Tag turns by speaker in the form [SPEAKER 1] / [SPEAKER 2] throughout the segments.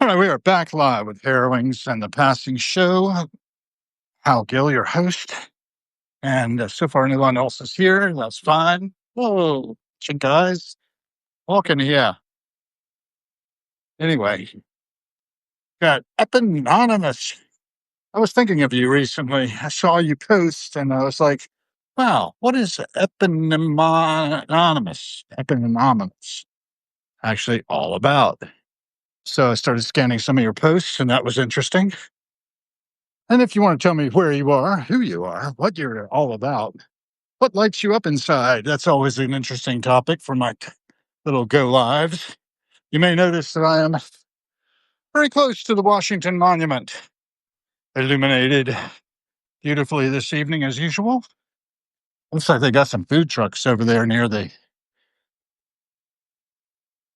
[SPEAKER 1] All right, we are back live with Harrowings and the Passing Show. Hal Gill, your host. And so far, no one else is here. That's fine. Whoa, you guys. Welcome, yeah. Anyway, got Eponymous. I was thinking of you recently. I saw you post and I was like, wow, what is Eponymous actually all about? So I started scanning some of your posts and that was interesting. And if you want to tell me where you are, who you are, what you're all about, what lights you up inside, that's always an interesting topic for my little go lives. You may notice that I am very close to the Washington Monument, illuminated beautifully this evening as usual. Looks like they got some food trucks over there near the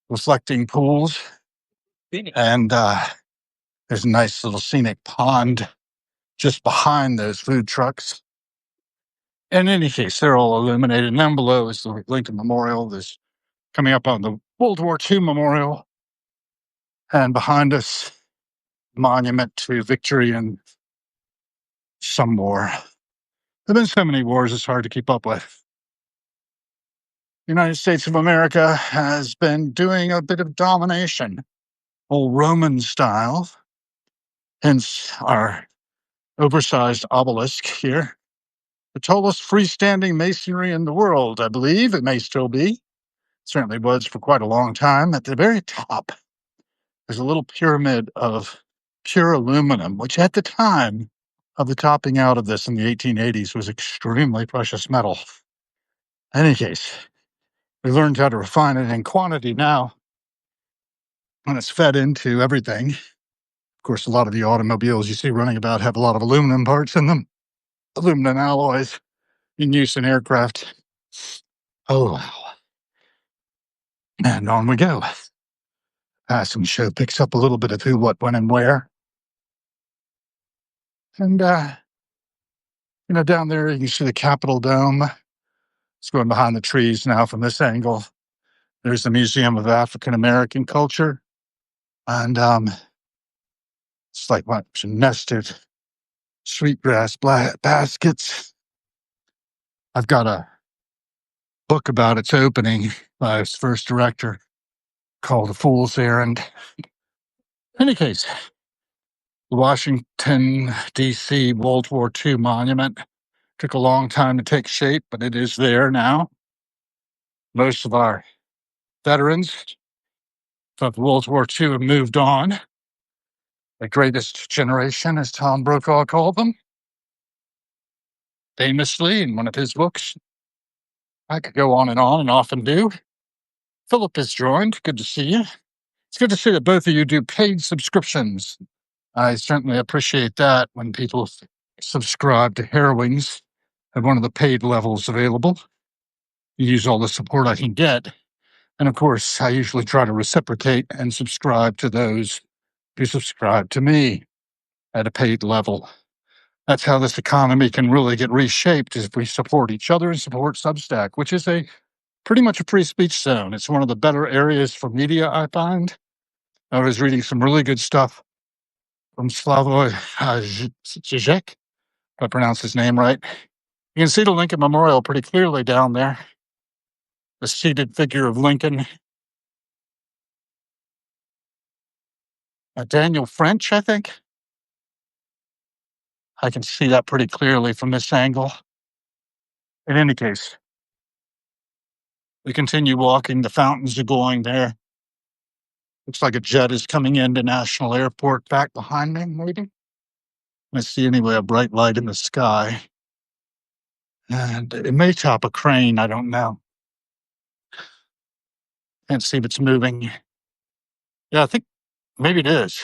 [SPEAKER 1] reflecting pools. And there's a nice little scenic pond just behind those food trucks. In any case, they're all illuminated. And down below is the Lincoln Memorial. There's coming up on the World War II Memorial. And behind us, monument to victory and some more. There have been so many wars, it's hard to keep up with. The United States of America has been doing a bit of domination, old Roman style, hence our oversized obelisk here. The tallest freestanding masonry in the world, I believe. It may still be. Certainly was for quite a long time. At the very top, there's a little pyramid of pure aluminum, which at the time of the topping out of this in the 1880s was extremely precious metal. In any case, we learned how to refine it in quantity now, and it's fed into everything. Of course, a lot of the automobiles you see running about have a lot of aluminum parts in them, aluminum alloys in use in aircraft. Oh, wow. And on we go. Passing show picks up a little bit of who, what, when, and where. And, down there you can see the Capitol Dome. It's going behind the trees now from this angle. There's the Museum of African American Culture. And it's like what, nested sweetgrass baskets. I've got a book about its opening by its first director called A Fool's Errand. In any case, the Washington, D.C. World War II monument took a long time to take shape, but it is there now. Most of our veterans of World War II have moved on. The greatest generation, as Tom Brokaw called them, famously in one of his books. I could go on and often do. Philip has joined. Good to see you. It's good to see that both of you do paid subscriptions. I certainly appreciate that when people subscribe to Harrowings at one of the paid levels available. Use all the support I can get. And of course, I usually try to reciprocate and subscribe to those who subscribe to me at a paid level. That's how this economy can really get reshaped, is if we support each other and support Substack, which is pretty much a free speech zone. It's one of the better areas for media, I find. I was reading some really good stuff from Slavoj Žižek, if I pronounce his name right. You can see the Lincoln Memorial pretty clearly down there. The seated figure of Lincoln. Daniel French, I think. I can see that pretty clearly from this angle. In any case, we continue walking. The fountains are going there. Looks like a jet is coming into National Airport back behind me, maybe. I see anyway a bright light in the sky. And it may top a crane, I don't know. Can't see if it's moving. Yeah, I think maybe it is.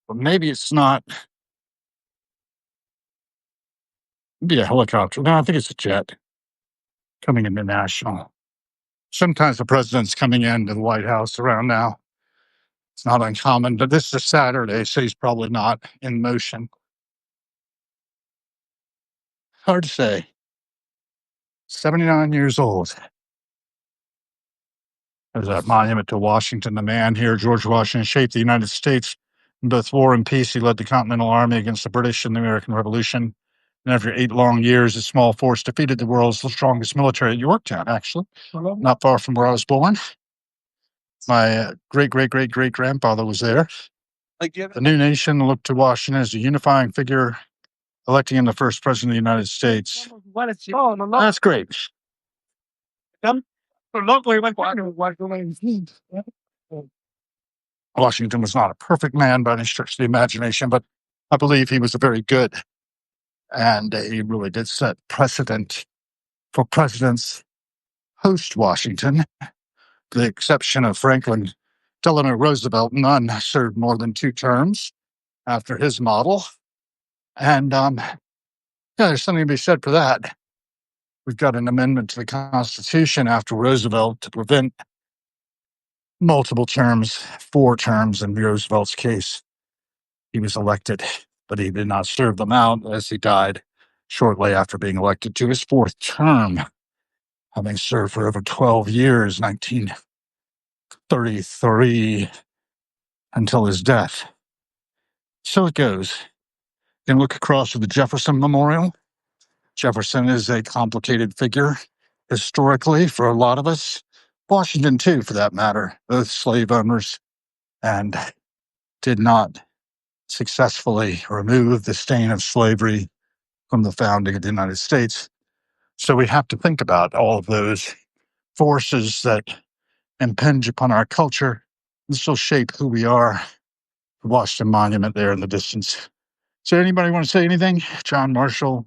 [SPEAKER 1] But maybe it's not. Maybe a helicopter. No, I think it's a jet coming into National. Sometimes the president's coming into the White House around now. It's not uncommon, but this is a Saturday, so he's probably not in motion. Hard to say. 79 years old. There's a monument to Washington, the man here. George Washington shaped the United States. In both war and peace, he led the Continental Army against the British in the American Revolution. And after 8 long years, his small force defeated the world's strongest military at Yorktown, actually, not far from where I was born. My great grandfather was there. The new nation looked to Washington as a unifying figure, electing him the first president of the United States. That's great. Washington was not a perfect man by any stretch of the imagination, but I believe he was very good. And he really did set precedent for presidents post Washington. The exception of Franklin Delano Roosevelt, none served more than 2 terms after his model. And yeah, there's something to be said for that. We've got an amendment to the Constitution after Roosevelt to prevent multiple terms, 4 terms in Roosevelt's case. He was elected, but he did not serve them out as he died shortly after being elected to his 4th term, having served for over 12 years, 1933, until his death. So it goes. You can look across to the Jefferson Memorial. Jefferson is a complicated figure historically for a lot of us. Washington, too, for that matter, both slave owners, and did not successfully remove the stain of slavery from the founding of the United States. So we have to think about all of those forces that impinge upon our culture and still shape who we are. The Washington Monument there in the distance. So anybody want to say anything? John Marshall,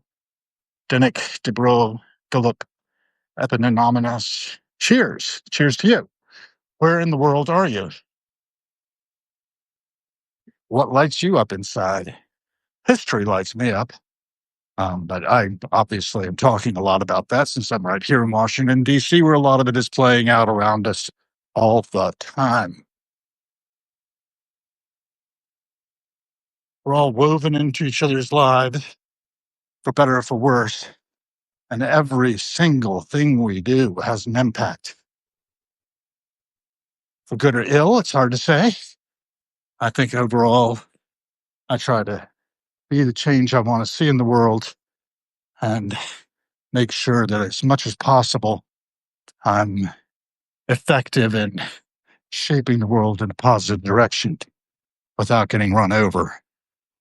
[SPEAKER 1] Denick, DeBro, Philip, Eponymous. Cheers. Cheers to you. Where in the world are you? What lights you up inside? History lights me up. But I obviously am talking a lot about that since I'm right here in Washington, D.C., where a lot of it is playing out around us all the time. We're all woven into each other's lives, for better or for worse. And every single thing we do has an impact. For good or ill, it's hard to say. I think overall, I try to be the change I want to see in the world and make sure that as much as possible, I'm effective in shaping the world in a positive direction without getting run over.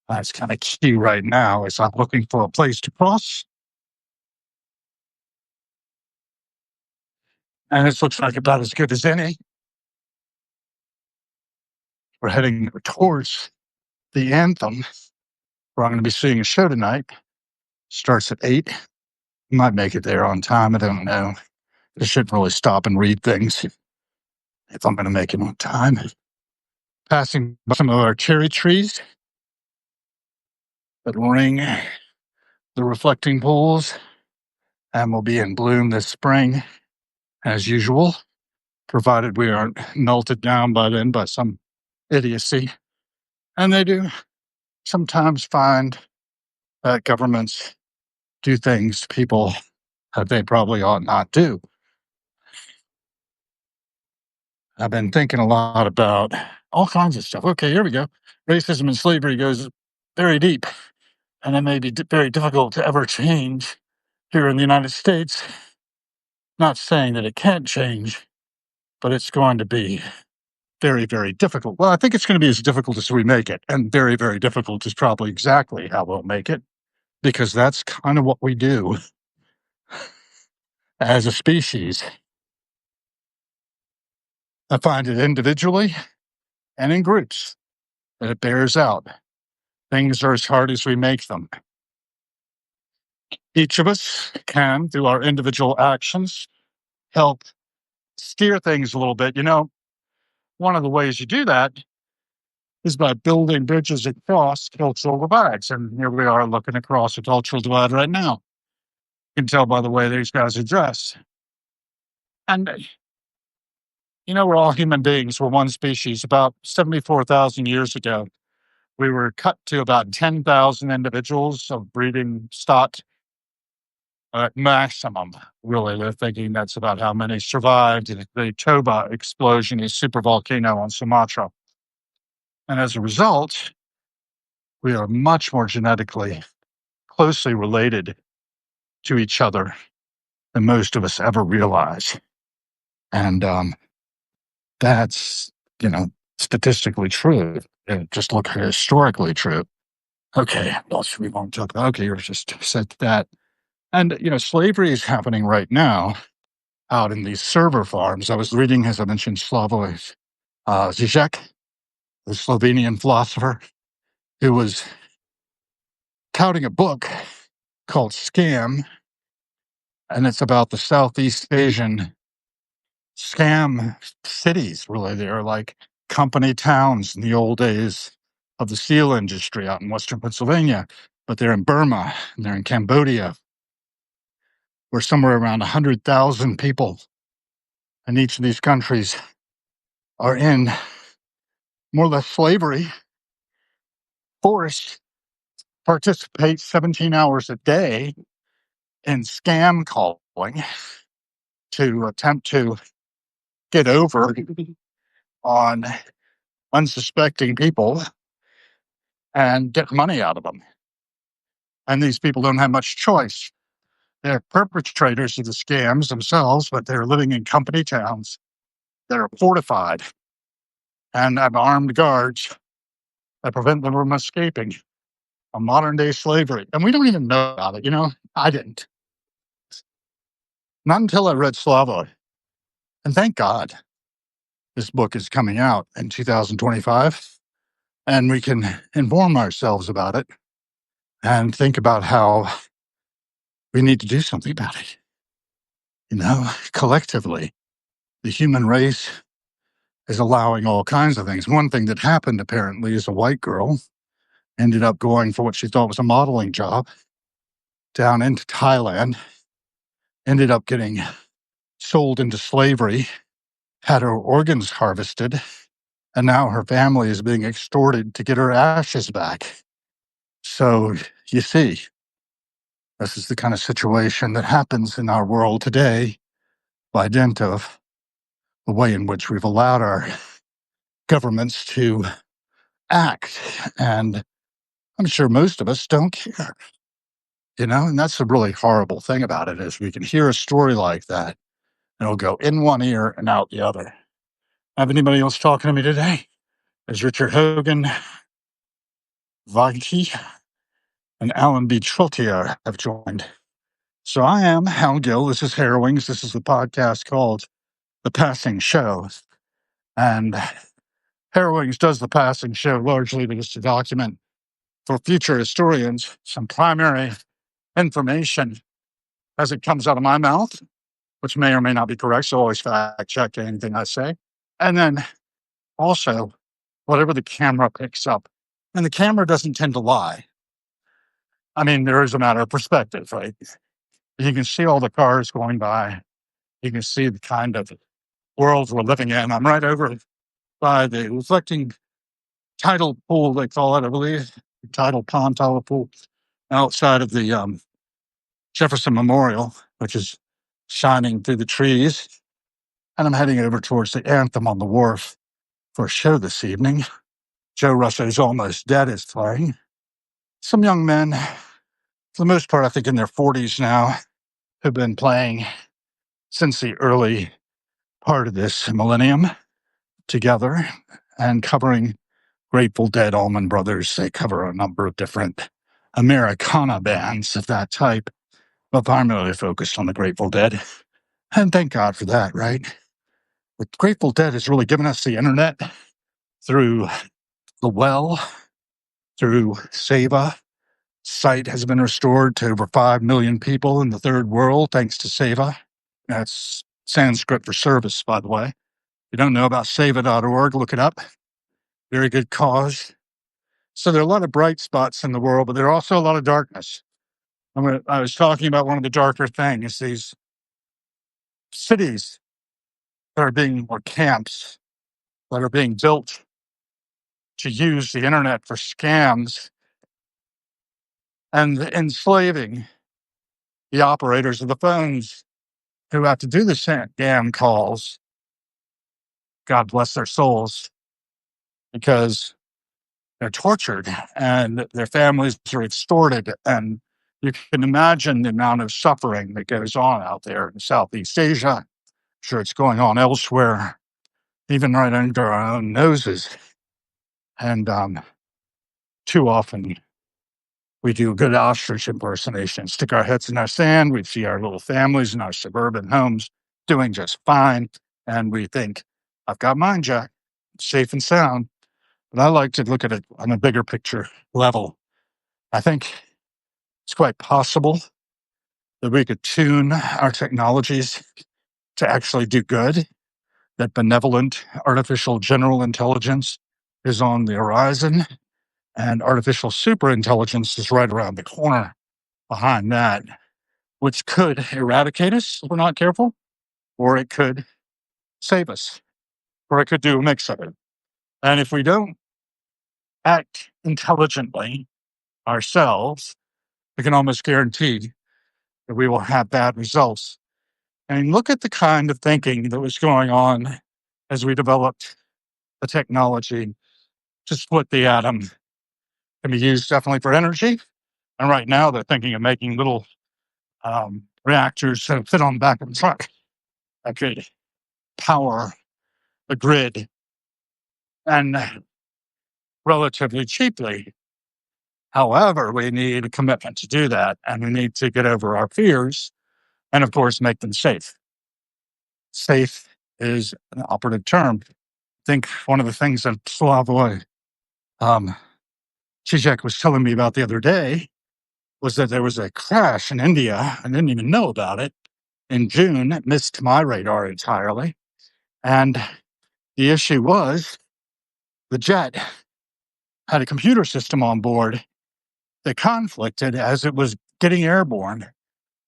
[SPEAKER 1] That's kind of key right now as I'm looking for a place to cross. And this looks like about as good as any. We're heading towards the anthem, where I'm going to be seeing a show tonight. Starts at 8. Might make it there on time. I don't know. I shouldn't really stop and read things if I'm going to make it on time. Passing by some of our cherry trees that ring the reflecting pools and will be in bloom this spring, as usual, provided we aren't melted down by then by some idiocy. And they do sometimes find that governments do things to people that they probably ought not do. I've been thinking a lot about all kinds of stuff. Okay, here we go. Racism and slavery goes very deep, and it may be very difficult to ever change here in the United States. Not saying that it can't change, but it's going to be very, very difficult. Well, I think it's going to be as difficult as we make it, and very, very difficult is probably exactly how we'll make it, because that's kind of what we do as a species. I find it individually and in groups that it bears out. Things are as hard as we make them. Each of us can, through our individual actions, help steer things a little bit. You know, one of the ways you do that is by building bridges across cultural divides. And here we are looking across a cultural divide right now. You can tell by the way these guys are dressed. And, you know, we're all human beings. We're one species. About 74,000 years ago, we were cut to about 10,000 individuals of breeding stock. At maximum, really. They're thinking that's about how many survived the Toba explosion, a supervolcano on Sumatra. And as a result, we are much more genetically closely related to each other than most of us ever realize. And that's, statistically true. Just look historically true. Okay, well, we won't talk about. Okay, you just said that. And, slavery is happening right now out in these server farms. I was reading, as I mentioned, Slavoj Žižek, the Slovenian philosopher, who was touting a book called Scam, and it's about the Southeast Asian scam cities, really. They're like company towns in the old days of the steel industry out in Western Pennsylvania, but they're in Burma and they're in Cambodia, where somewhere around 100,000 people in each of these countries are in more or less slavery, forced participate 17 hours a day in scam calling to attempt to get over on unsuspecting people and get money out of them. And these people don't have much choice. They're perpetrators of the scams themselves, but they're living in company towns that are fortified and have armed guards that prevent them from escaping a modern day slavery. And we don't even know about it. I didn't. Not until I read Slavoj. And thank God this book is coming out in 2025 and we can inform ourselves about it and think about how we need to do something about it. Collectively, the human race is allowing all kinds of things. One thing that happened apparently is a white girl ended up going for what she thought was a modeling job down into Thailand, ended up getting sold into slavery, had her organs harvested, and now her family is being extorted to get her ashes back. So you see, this is the kind of situation that happens in our world today by dint of the way in which we've allowed our governments to act. And I'm sure most of us don't care, and that's the really horrible thing about it is we can hear a story like that and it'll go in one ear and out the other. Have anybody else talking to me today? Is Richard Hogan, Vagti, and Alan B. Trottier have joined. So I am Hal Gill. This is Harrowings. This is the podcast called The Passing Show. And Harrowings does the passing show largely to document for future historians some primary information as it comes out of my mouth, which may or may not be correct. So always fact check anything I say. And then also whatever the camera picks up. And the camera doesn't tend to lie. I mean, there is a matter of perspective, right? You can see all the cars going by. You can see the kind of world we're living in. I'm right over by the reflecting tidal pool, they call it, I believe, tidal pond, tidal pool, outside of the Jefferson Memorial, which is shining through the trees. And I'm heading over towards the Anthem on the Wharf for a show this evening. Joe Russo's Almost Dead is playing. Some young men, for the most part, I think in their 40s now, who've been playing since the early part of this millennium together and covering Grateful Dead, Allman Brothers. They cover a number of different Americana bands of that type, but primarily focused on the Grateful Dead. And thank God for that, right? The Grateful Dead has really given us the internet through the well, through Seva. Site has been restored to over 5 million people in the third world, thanks to Seva. That's Sanskrit for service, by the way. If you don't know about Seva.org, look it up. Very good cause. So there are a lot of bright spots in the world, but there are also a lot of darkness. I was talking about one of the darker things, these cities that are being, or camps that are being built to use the internet for scams and enslaving the operators of the phones who have to do the scam calls, God bless their souls, because they're tortured and their families are extorted. And you can imagine the amount of suffering that goes on out there in Southeast Asia. I'm sure it's going on elsewhere, even right under our own noses. And too often we do a good ostrich impersonation, stick our heads in our sand. We see our little families in our suburban homes doing just fine. And we think, I've got mine, Jack, safe and sound. But I like to look at it on a bigger picture level. I think it's quite possible that we could tune our technologies to actually do good, that benevolent artificial general intelligence is on the horizon, and artificial superintelligence is right around the corner behind that, which could eradicate us if we're not careful, or it could save us, or it could do a mix of it. And if we don't act intelligently ourselves, we can almost guarantee that we will have bad results. And look at the kind of thinking that was going on as we developed the technology to split the atom. It can be used definitely for energy. And right now they're thinking of making little reactors that fit on the back of a truck that could power the grid and relatively cheaply. However, we need a commitment to do that, and we need to get over our fears and, of course, make them safe. Safe is an operative term. I think one of the things that Slavoj Zizek was telling me about the other day was that there was a crash in India. I didn't even know about it. In June, it missed my radar entirely. And the issue was the jet had a computer system on board that conflicted as it was getting airborne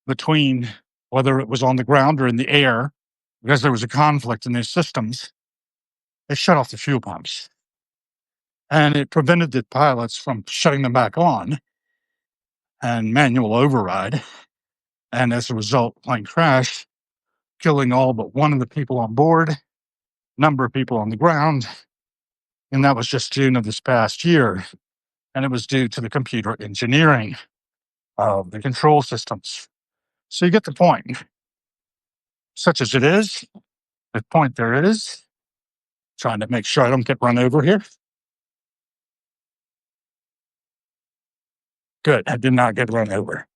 [SPEAKER 1] between whether it was on the ground or in the air. Because there was a conflict in these systems, they shut off the fuel pumps. And it prevented the pilots from shutting them back on and manual override. And as a result, the plane crashed, killing all but one of the people on board, number of people on the ground. And that was just June of this past year. And it was due to the computer engineering of the control systems. So you get the point. Such as it is, the point there is, trying to make sure I don't get run over here. Good, I did not get run over.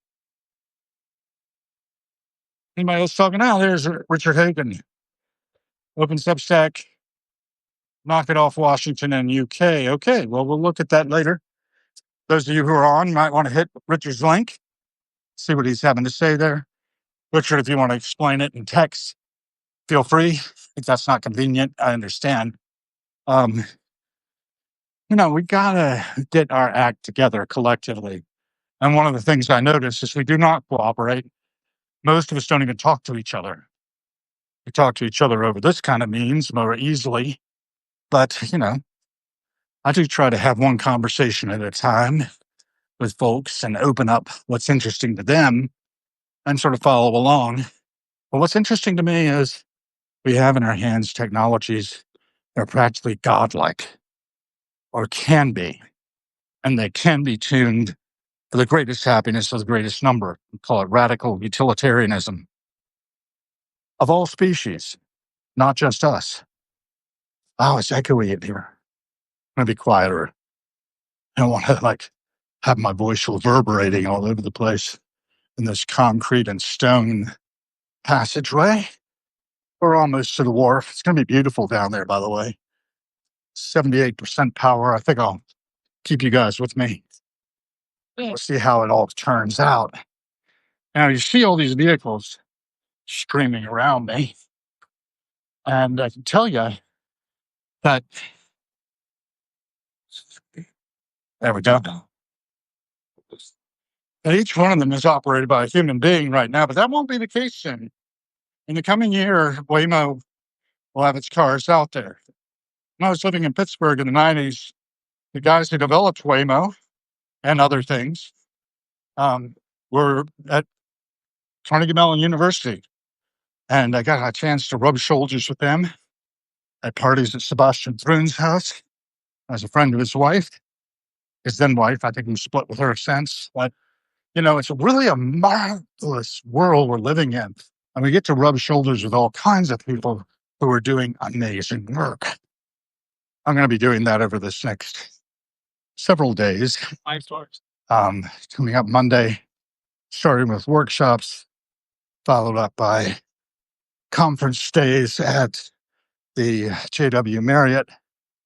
[SPEAKER 1] Anybody else talking now? There's Richard Hagan. Open Substack, Knock It Off Washington and UK. Okay, well, we'll look at that later. Those of you who are on might want to hit Richard's link, see what he's having to say there. Richard, if you want to explain it in text, feel free. If that's not convenient, I understand. We gotta get our act together collectively. And one of the things I notice is we do not cooperate. Most of us don't even talk to each other. We talk to each other over this kind of means more easily. But, I do try to have one conversation at a time with folks and open up what's interesting to them and sort of follow along. But what's interesting to me is we have in our hands technologies that are practically godlike, or can be, and they can be tuned for the greatest happiness of the greatest number. We call it radical utilitarianism of all species, not just us. Oh, it's echoey in here. I'm going to be quieter. I don't want to have my voice reverberating all over the place in this concrete and stone passageway. We're almost to the wharf. It's going to be beautiful down there, by the way. 78% power. I think I'll keep you guys with me. We'll see how it all turns out. Now, you see all these vehicles screaming around me. And I can tell you that, there we go. And each one of them is operated by a human being right now, but that won't be the case soon. In the coming year, Waymo will have its cars out there. When I was living in Pittsburgh in the 90s, the guys who developed Waymo and other things were at Carnegie Mellon University. And I got a chance to rub shoulders with them at parties at Sebastian Thrun's house as a friend of his wife, his then wife. I think he split with her since. But, it's really a marvelous world we're living in. And we get to rub shoulders with all kinds of people who are doing amazing work. I'm going to be doing that over this next several days. 5 stars. Coming up Monday, starting with workshops, followed up by conference stays at the JW Marriott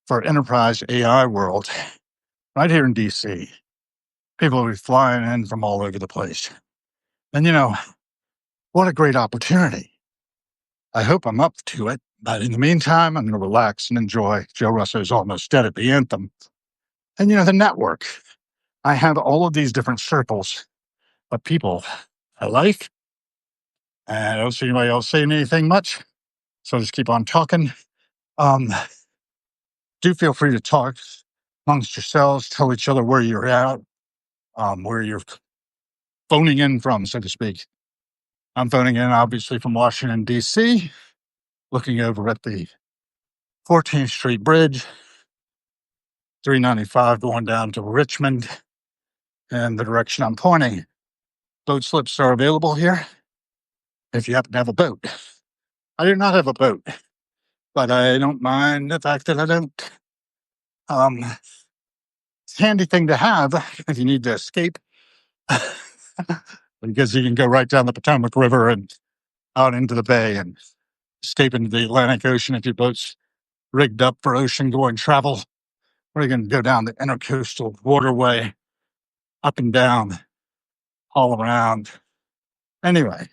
[SPEAKER 1] for Enterprise AI World, right here in DC. People will be flying in from all over the place. And what a great opportunity. I hope I'm up to it. But in the meantime, I'm going to relax and enjoy Joe Russo's Almost Dead at the Anthem. And the network. I have all of these different circles of people I like. And I don't see anybody else saying anything much. So I'll just keep on talking. Do feel free to talk amongst yourselves, tell each other where you're at, where you're phoning in from, so to speak. I'm phoning in, obviously, from Washington, D.C., looking over at the 14th Street Bridge, 395 going down to Richmond, and the direction I'm pointing. Boat slips are available here if you happen to have a boat. I do not have a boat, but I don't mind the fact that I don't. It's a handy thing to have if you need to escape, because you can go right down the Potomac River and out into the bay and escape into the Atlantic Ocean if your boat's rigged up for ocean-going travel. Or you can go down the intercoastal waterway, up and down, all around. Anyway,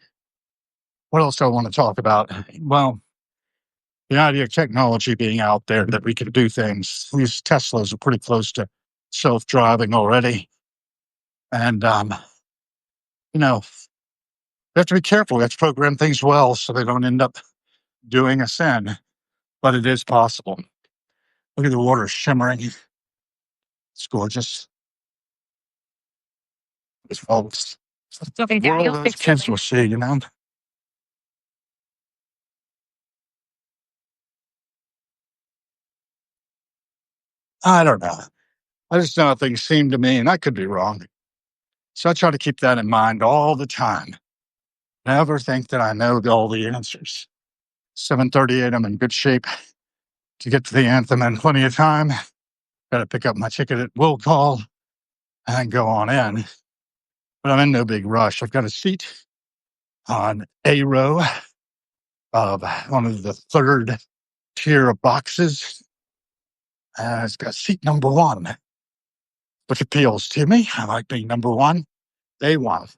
[SPEAKER 1] what else do I want to talk about? Well, the idea of technology being out there that we can do things. These Teslas are pretty close to self-driving already. And, we have to be careful. We have to program things well so they don't end up doing a sin. But it is possible. Look at the water shimmering. It's gorgeous. It's folks. World those kids will see, I don't know. I just know how things seem to me, and I could be wrong. So I try to keep that in mind all the time. Never think that I know all the answers. 7:38, I'm in good shape to get to the anthem in plenty of time. Got to pick up my ticket at will call and go on in. But I'm in no big rush. I've got a seat on A row of one of the third tier of boxes. It's got seat number 1, which appeals to me. I like being number 1, A1.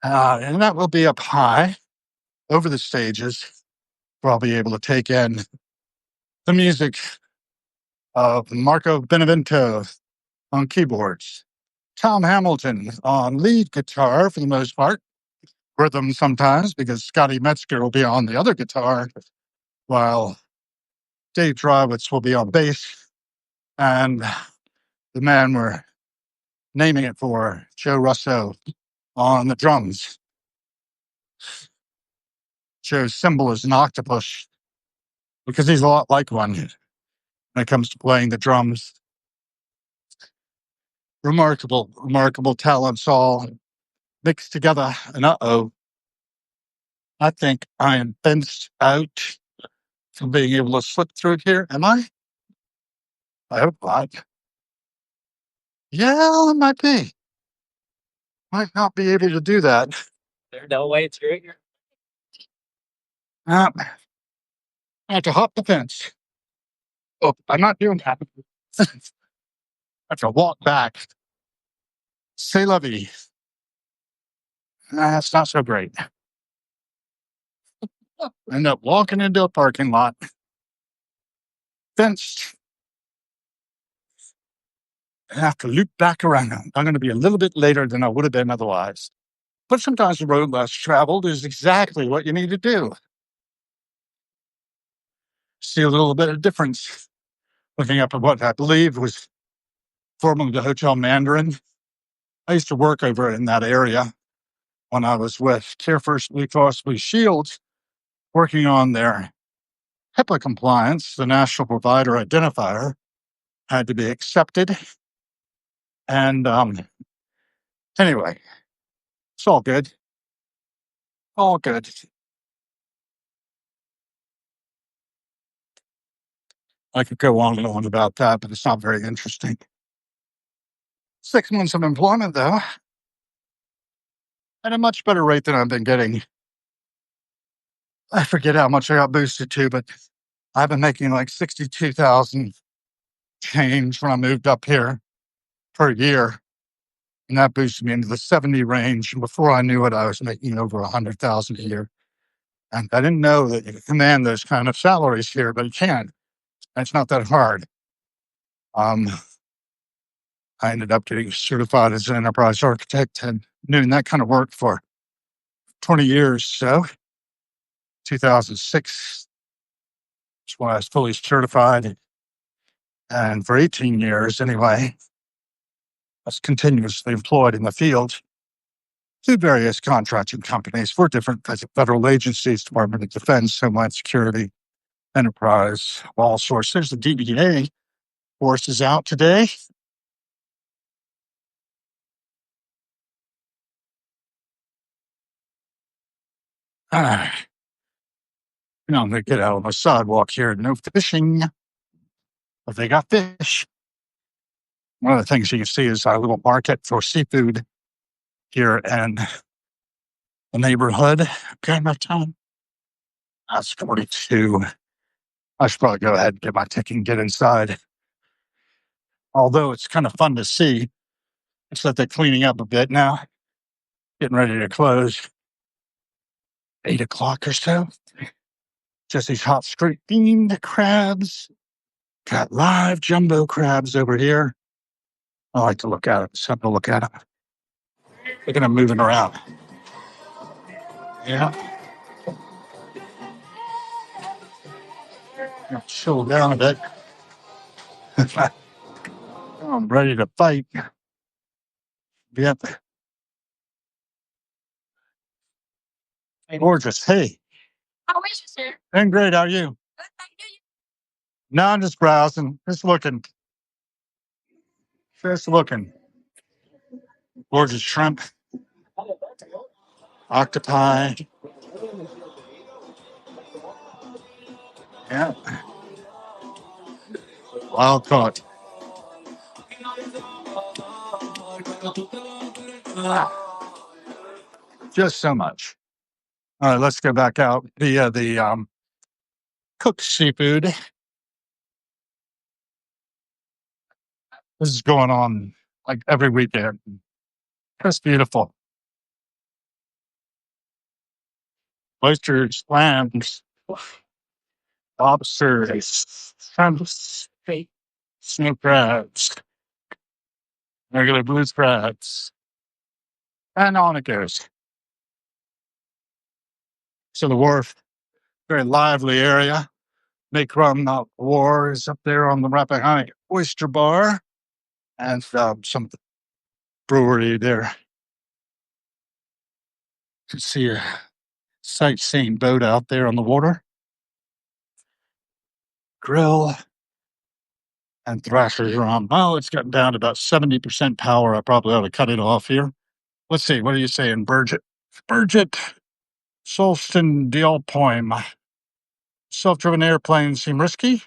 [SPEAKER 1] And that will be up high over the stages, where I'll be able to take in the music of Marco Benevento on keyboards, Tom Hamilton on lead guitar for the most part, rhythm sometimes, because Scotty Metzger will be on the other guitar, while Dave Drywitz will be on bass, and the man we're naming it for, Joe Russo, on the drums. Joe's symbol is an octopus, because he's a lot like one when it comes to playing the drums. Remarkable, remarkable talents all mixed together. And I think I am fenced out from being able to slip through here. Am I? I hope not. Yeah, I might be. Might not be able to do that. There's no way through here. I have to hop the fence. Oh, I'm not doing that. I have to walk back. C'est la vie. That's not so great. End up walking into a parking lot, fenced, and have to loop back around. I'm going to be a little bit later than I would have been otherwise. But sometimes the road less traveled is exactly what you need to do. See a little bit of difference looking up at what I believe was formerly the Hotel Mandarin. I used to work over in that area when I was with Care First Blue Cross Blue Shield, working on their HIPAA compliance. The National Provider Identifier had to be accepted. And anyway, it's all good. All good. I could go on and on about that, but it's not very interesting. 6 months of employment, though, at a much better rate than I've been getting. I forget how much I got boosted to, but I've been making like 62,000 change when I moved up here per year. And that boosted me into the 70 range. And before I knew it, I was making over 100,000 a year. And I didn't know that you could command those kind of salaries here, but you can. And it's not that hard. I ended up getting certified as an enterprise architect and doing that kind of work for 20 years. So 2006 is when I was fully certified. And for 18 years, anyway, I was continuously employed in the field through various contracting companies for different federal agencies, Department of Defense, Homeland Security, Enterprise, all sorts. There's the DBA forces out today. I'm going to get out on the sidewalk here. No fishing, but they got fish. One of the things you can see is our little market for seafood here in the neighborhood. Okay, my time. That's 42. I should probably go ahead and get my ticket and get inside. Although it's kind of fun to see. It's that they're cleaning up a bit now, getting ready to close. 8 o'clock or so. Just these hot street themed crabs. Got live jumbo crabs over here. I like to look at them. It's something to look at them. Look at them moving around. Yeah. Chill down a bit. I'm ready to fight. Yep. Gorgeous. Hey. How are you, sir? Doing great. How are you? Good, thank you. No, I'm just browsing. Just looking. Just looking. Gorgeous shrimp. Octopi. Yeah. Wild caught. Just so much. All right, let's go back out via the cooked seafood. This is going on like every weekend. That's beautiful. Oysters, clams, lobsters, shrimps, snow crabs, regular blue crabs, and on it goes. So the wharf, very lively area. Make Rum Not War is up there on the Rappahannock Oyster Bar, and some brewery there. You can see a sightseeing boat out there on the water. Grill and Thrasher's Rum. Well, it's gotten down to about 70% power. I probably ought to cut it off here. Let's see. What are you saying, Burgett? Burgett Solston Dial poem. Self-driven airplanes seem risky.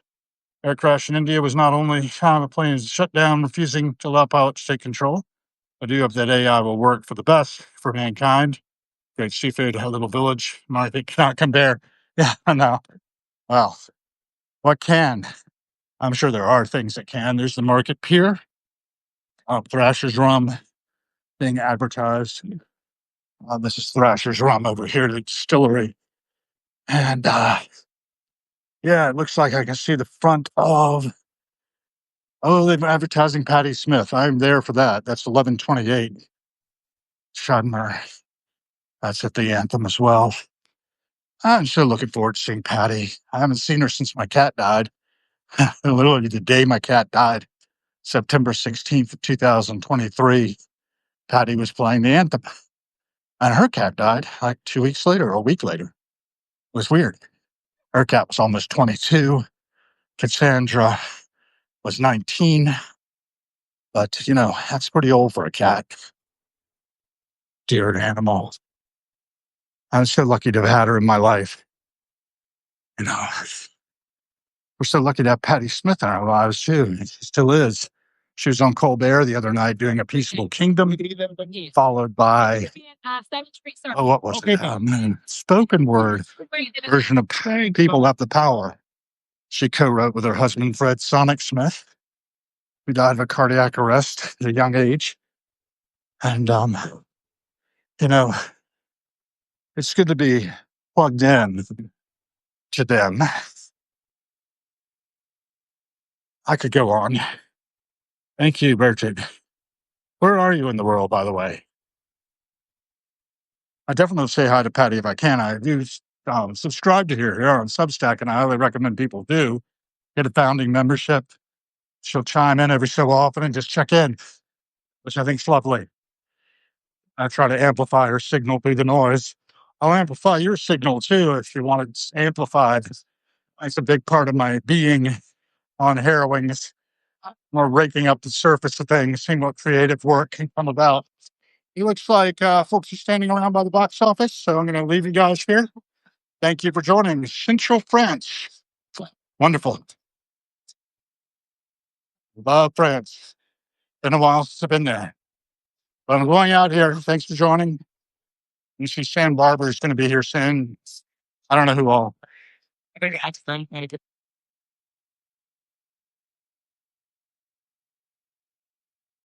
[SPEAKER 1] Air crash in India was not only time the planes shut down, refusing to allow pilots to take control. I do hope that AI will work for the best for mankind. Great seafood, a little village. I think cannot compare. Yeah, I know. Well, what can? I'm sure there are things that can. There's the Market Pier, Thrasher's Rum being advertised. This is Thrasher's Rum over here, the distillery. And yeah, it looks like I can see the front of, they're advertising Patti Smith. I'm there for that. That's 1128 Shadmer. That's at the Anthem as well. I'm so looking forward to seeing Patty. I haven't seen her since my cat died. Literally the day my cat died, September 16th, 2023, Patty was playing the anthem. And her cat died like 2 weeks later or a week later. It was weird. Her cat was almost 22. Cassandra was 19. But, that's pretty old for a cat. Dear animal. I'm so lucky to have had her in my life. We're so lucky to have Patti Smith in our lives, too. She still is. She was on Colbert the other night doing A Peaceful Kingdom, followed by, what was it? Spoken word version of People Have the Power. She co-wrote with her husband, Fred Sonic Smith, who died of a cardiac arrest at a young age. And, it's good to be plugged in to them. I could go on. Thank you, Bertrand. Where are you in the world, by the way? I definitely say hi to Patty if I can. I do subscribe to her here on Substack, and I highly recommend people do get a founding membership. She'll chime in every so often and just check in, which I think is lovely. I try to amplify her signal through the noise. I'll amplify your signal too if you want it amplified. It's a big part of my being on Harrowings. We're raking up the surface of things, seeing what creative work can come about. It looks like folks are standing around by the box office, so I'm going to leave you guys here. Thank you for joining Central France. Wonderful. Love France. Been a while since I've been there. But I'm going out here. Thanks for joining. You see Sam Barber is going to be here soon. I don't know who all.